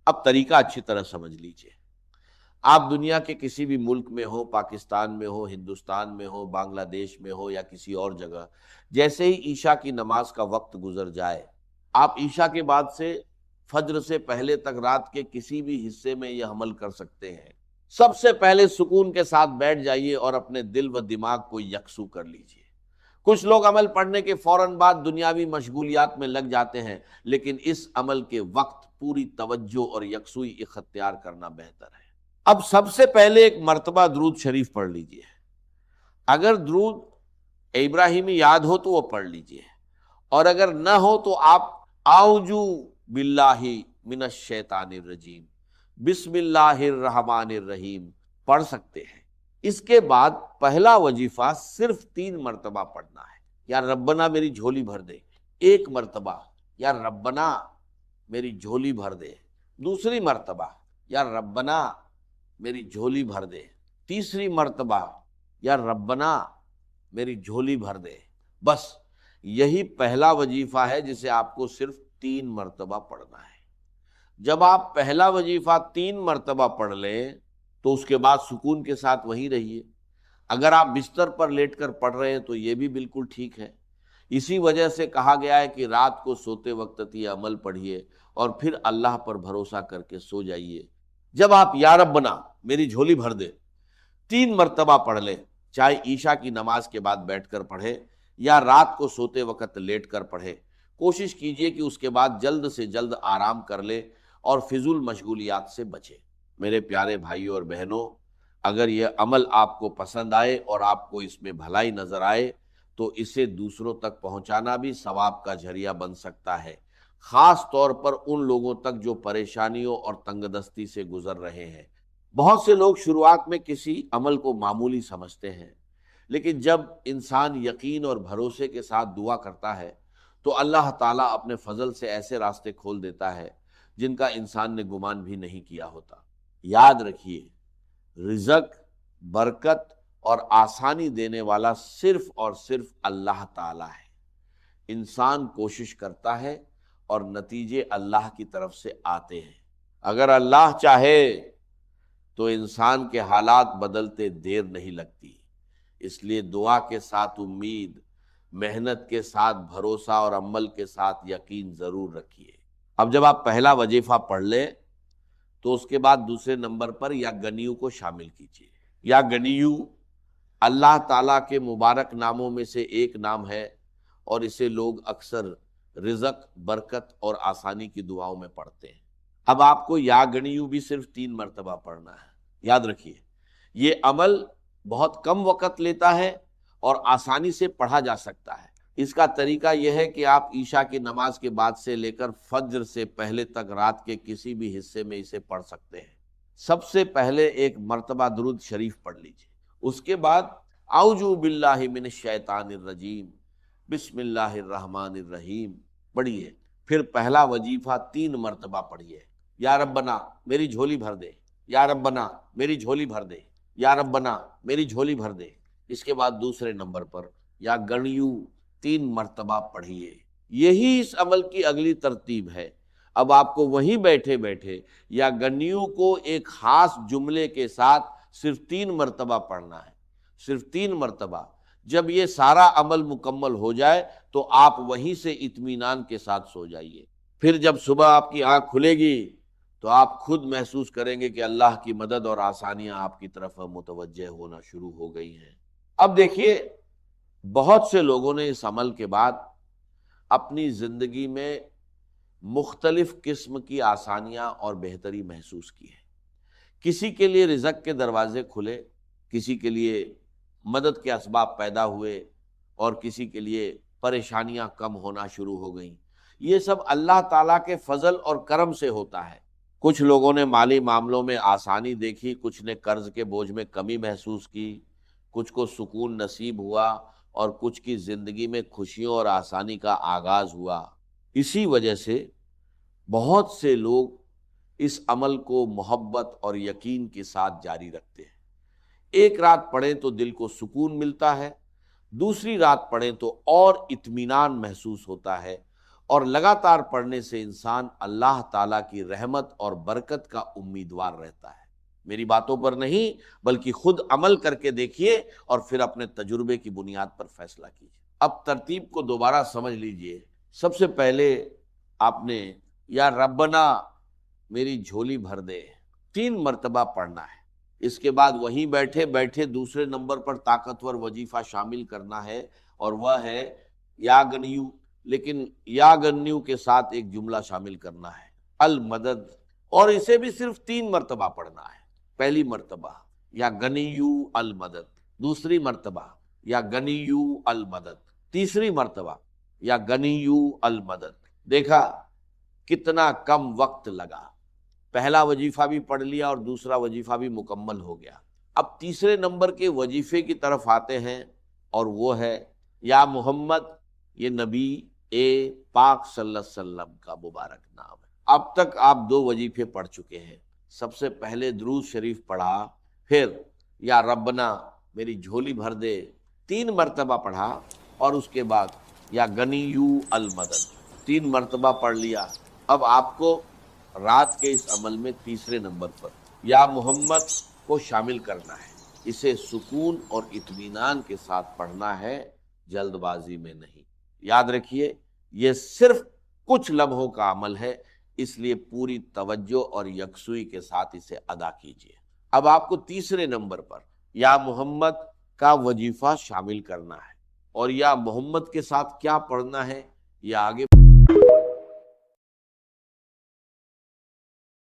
اب طریقہ اچھی طرح سمجھ لیجئے، آپ دنیا کے کسی بھی ملک میں ہو، پاکستان میں ہو، ہندوستان میں ہو، بنگلہ دیش میں ہو یا کسی اور جگہ، جیسے ہی عشاء کی نماز کا وقت گزر جائے، آپ عشاء کے بعد سے فجر سے پہلے تک رات کے کسی بھی حصے میں یہ عمل کر سکتے ہیں۔ سب سے پہلے سکون کے ساتھ بیٹھ جائیے اور اپنے دل و دماغ کو یکسو کر لیجئے۔ کچھ لوگ عمل پڑھنے کے فوراً بعد دنیاوی مشغولیات میں لگ جاتے ہیں، لیکن اس عمل کے وقت پوری توجہ اور یکسوئی اختیار کرنا بہتر ہے۔ اب سب سے پہلے ایک مرتبہ درود شریف پڑھ لیجئے، اگر درود ابراہیمی یاد ہو تو وہ پڑھ لیجئے، اور اگر نہ ہو تو آپ اعوذ باللہ من الشیطان الرجیم، بسم اللہ الرحمن الرحیم پڑھ سکتے ہیں۔ اس کے بعد پہلا وظیفہ صرف 3 مرتبہ پڑھنا ہے۔ یا ربنا میری جھولی بھر دے، ایک مرتبہ یا ربنا میری جھولی بھر دے، دوسری مرتبہ یا ربنا میری جھولی بھر دے، تیسری مرتبہ یا ربنا میری جھولی بھر دے۔ بس یہی پہلا وظیفہ ہے جسے آپ کو صرف 3 مرتبہ پڑھنا ہے۔ جب آپ پہلا وظیفہ 3 مرتبہ پڑھ لیں تو اس کے بعد سکون کے ساتھ وہیں رہیے۔ اگر آپ بستر پر لیٹ کر پڑھ رہے ہیں تو یہ بھی بالکل ٹھیک ہے۔ اسی وجہ سے کہا گیا ہے کہ رات کو سوتے وقت یہ عمل پڑھیے اور پھر اللہ پر بھروسہ کر کے سو جائیے۔ جب آپ یا ربنا میری جھولی بھر دے 3 مرتبہ پڑھ لیں، چاہے عشاء کی نماز کے بعد بیٹھ کر پڑھے یا رات کو سوتے وقت لیٹ کر پڑھے، کوشش کیجئے کہ اس کے بعد جلد سے جلد آرام کر لے اور فضول مشغولیات سے بچے۔ میرے پیارے بھائیوں اور بہنوں، اگر یہ عمل آپ کو پسند آئے اور آپ کو اس میں بھلائی نظر آئے تو اسے دوسروں تک پہنچانا بھی ثواب کا ذریعہ بن سکتا ہے، خاص طور پر ان لوگوں تک جو پریشانیوں اور تنگ دستی سے گزر رہے ہیں۔ بہت سے لوگ شروعات میں کسی عمل کو معمولی سمجھتے ہیں، لیکن جب انسان یقین اور بھروسے کے ساتھ دعا کرتا ہے تو اللہ تعالیٰ اپنے فضل سے ایسے راستے کھول دیتا ہے جن کا انسان نے گمان بھی نہیں کیا ہوتا۔ یاد رکھیے، رزق، برکت اور آسانی دینے والا صرف اور صرف اللہ تعالیٰ ہے۔ انسان کوشش کرتا ہے اور نتیجے اللہ کی طرف سے آتے ہیں۔ اگر اللہ چاہے تو انسان کے حالات بدلتے دیر نہیں لگتی۔ اس لیے دعا کے ساتھ امید، محنت کے ساتھ بھروسہ اور عمل کے ساتھ یقین ضرور رکھیے۔ اب جب آپ پہلا وظیفہ پڑھ لیں تو اس کے بعد دوسرے نمبر پر یا گنیو کو شامل کیجیے۔ یا گنیو اللہ تعالیٰ کے مبارک ناموں میں سے ایک نام ہے، اور اسے لوگ اکثر رزق، برکت اور آسانی کی دعاؤں میں پڑھتے ہیں۔ اب آپ کو یا گنیو بھی صرف 3 مرتبہ پڑھنا ہے۔ یاد رکھیے، یہ عمل بہت کم وقت لیتا ہے اور آسانی سے پڑھا جا سکتا ہے۔ اس کا طریقہ یہ ہے کہ آپ عشاء کی نماز کے بعد سے لے کر فجر سے پہلے تک رات کے کسی بھی حصے میں اسے پڑھ سکتے ہیں۔ سب سے پہلے ایک مرتبہ درود شریف پڑھ لیجیے، اس کے بعد اعوذ باللہ من الشیطان الرجیم، بسم اللہ الرحمن الرحیم پڑھیے۔ پھر پہلا وظیفہ 3 مرتبہ پڑھیے، یا ربنا میری جھولی بھر دے، یا ربنا میری جھولی بھر دے، یا ربنا میری جھولی بھر دے۔ اس کے بعد دوسرے نمبر پر یا گنیو 3 مرتبہ پڑھیے۔ یہی اس عمل کی اگلی ترتیب ہے۔ اب آپ کو وہیں بیٹھے بیٹھے یا گنیو کو ایک خاص جملے کے ساتھ صرف 3 مرتبہ پڑھنا ہے، صرف 3 مرتبہ۔ جب یہ سارا عمل مکمل ہو جائے تو آپ وہیں سے اطمینان کے ساتھ سو جائیے۔ پھر جب صبح آپ کی آنکھ کھلے گی تو آپ خود محسوس کریں گے کہ اللہ کی مدد اور آسانیاں آپ کی طرف متوجہ ہونا شروع ہو گئی ہیں۔ اب دیکھیے، بہت سے لوگوں نے اس عمل کے بعد اپنی زندگی میں مختلف قسم کی آسانیاں اور بہتری محسوس کی ہے۔ کسی کے لیے رزق کے دروازے کھلے، کسی کے لیے مدد کے اسباب پیدا ہوئے، اور کسی کے لیے پریشانیاں کم ہونا شروع ہو گئیں۔ یہ سب اللہ تعالیٰ کے فضل اور کرم سے ہوتا ہے۔ کچھ لوگوں نے مالی معاملوں میں آسانی دیکھی، کچھ نے قرض کے بوجھ میں کمی محسوس کی، کچھ کو سکون نصیب ہوا اور کچھ کی زندگی میں خوشیوں اور آسانی کا آغاز ہوا۔ اسی وجہ سے بہت سے لوگ اس عمل کو محبت اور یقین کے ساتھ جاری رکھتے ہیں۔ ایک رات پڑھیں تو دل کو سکون ملتا ہے، دوسری رات پڑھیں تو اور اطمینان محسوس ہوتا ہے، اور لگاتار پڑھنے سے انسان اللہ تعالیٰ کی رحمت اور برکت کا امیدوار رہتا ہے۔ میری باتوں پر نہیں بلکہ خود عمل کر کے دیکھیے اور پھر اپنے تجربے کی بنیاد پر فیصلہ کیجیے۔ اب ترتیب کو دوبارہ سمجھ لیجئے۔ سب سے پہلے آپ نے یا ربنا میری جھولی بھر دے 3 مرتبہ پڑھنا ہے۔ اس کے بعد وہیں بیٹھے بیٹھے دوسرے نمبر پر طاقتور وظیفہ شامل کرنا ہے، اور وہ ہے یا گنیو، لیکن یا گنیو کے ساتھ ایک جملہ شامل کرنا ہے، المدد، اور اسے بھی صرف 3 مرتبہ پڑھنا ہے۔ پہلی مرتبہ یا گنیو المدد، دوسری مرتبہ یا گنیو المدد، تیسری مرتبہ یا گنیو المدد۔ دیکھا کتنا کم وقت لگا، پہلا وظیفہ بھی پڑھ لیا اور دوسرا وظیفہ بھی مکمل ہو گیا۔ اب تیسرے نمبر کے وظیفے کی طرف آتے ہیں، اور وہ ہے یا محمد، یہ نبی پاک صلی اللہ علیہ وسلم کا مبارک نام ہے۔ اب تک آپ 2 وظیفے پڑھ چکے ہیں۔ سب سے پہلے درود شریف پڑھا، پھر یا ربنا میری جھولی بھر دے 3 مرتبہ پڑھا، اور اس کے بعد یا گنیو المدد 3 مرتبہ پڑھ لیا۔ اب آپ کو رات کے اس عمل میں تیسرے نمبر پر یا محمد کو شامل کرنا ہے۔ اسے سکون اور اطمینان کے ساتھ پڑھنا ہے، جلد بازی میں نہیں۔ یاد رکھیے یہ صرف کچھ لمحوں کا عمل ہے، اس لیے پوری توجہ اور یکسوئی کے ساتھ اسے ادا کیجیے۔ اب آپ کو تیسرے نمبر پر یا محمد کا وظیفہ شامل کرنا ہے، اور یا محمد کے ساتھ کیا پڑھنا ہے یہ آگے